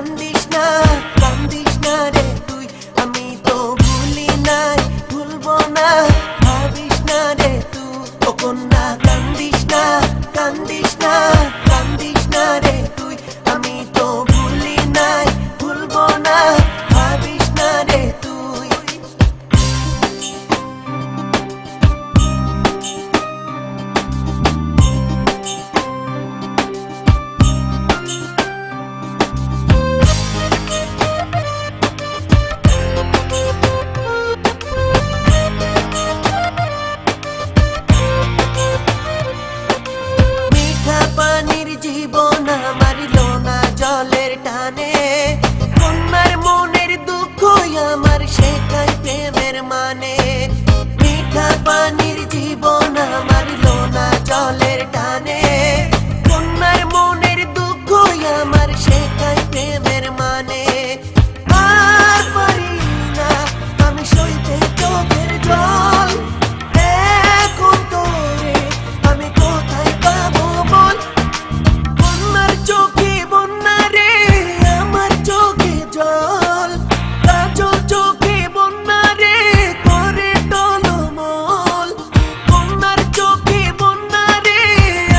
কান্দিস না রে তুই, আমি তো ভুলি নাই ভুলবো না, ভাবিস না রে তুই। ও কন্যা কান্দিস না রে তুই, আমি তো ভুলি নাই ভুলবো না, ভাবিস না রে তুই। পানির জীবন মারিল না জলের টানে, কন্যার মনের দুঃখ আমার শেখায় প্রেমের মানে। মিঠা পানির জীবন মারিল না জলের টানে, কন্যার মনের দুঃখ আমার শেখায় প্রেমের মানে। আর পারি না আমি সইতে চোখের জল, এখন তোরে আমি কোথায় পাবো বল। কন্যার চোখে বন্যা রে আমার চোখে জল, কাজল চোখে বন্যা রে করে টলমল। কন্যার চোখে বন্যা রে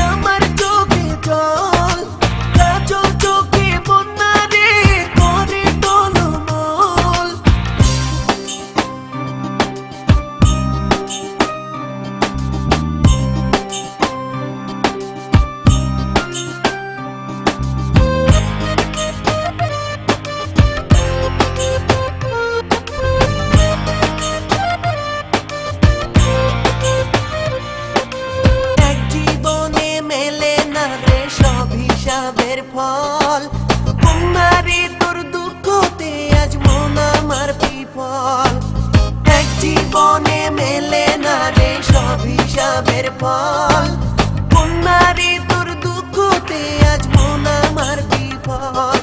আমার চোখে জল, কাজল চোখে বন্যা রে করে টলমল। এক জীবনে মেলে না রে সব হিসাবের ফল, কন্যারে তোর দুঃখতে আজ মন আমার বিফল। এক জীবনে মেলে না রে সব হিসাবের ফল, কন্যারে তোর দুঃখতে আজ মন আমার বিফল।